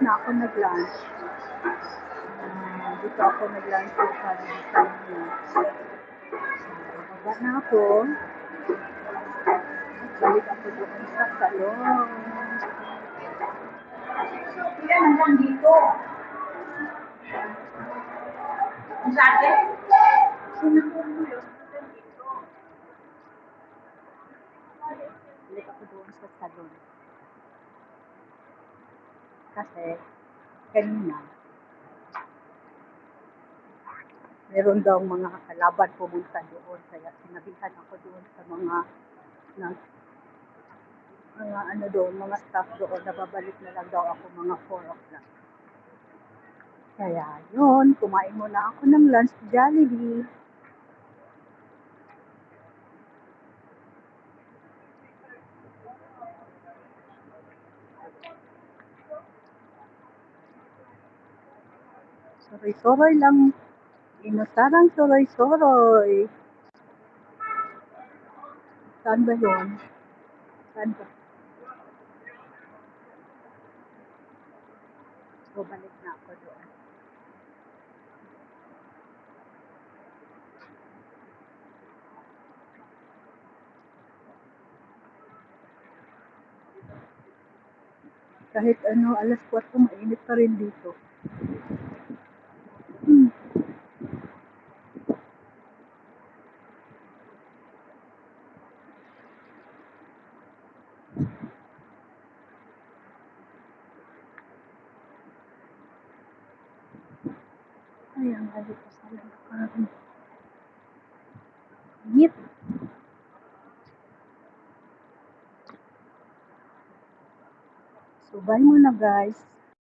na ako nag-lunch. Dito ako nag-lunch sa kanina. Baba na ako. Balik ako doon sa salon. Kaya hanggang dito. Ang sakit? Sinakot mo yun. Balik ako doon sa salon. Kasi, kanina, meron daw mga kalaban pumunta doon. Kaya sinabihan ako doon sa mga ano doon, mga staff doon, nababalik na lang daw ako mga 4 o'clock. Kaya yun, kumain muna ako ng lunch Jollibee. Soroy-soroy lang. Inusarang soroy-soroy. Saan ba yun? Saan ba? So, balik na ako doon. Kahit ano, alas 4, mainit pa rin dito. Ayan, balik ko sa lang. Init. So, bye muna guys.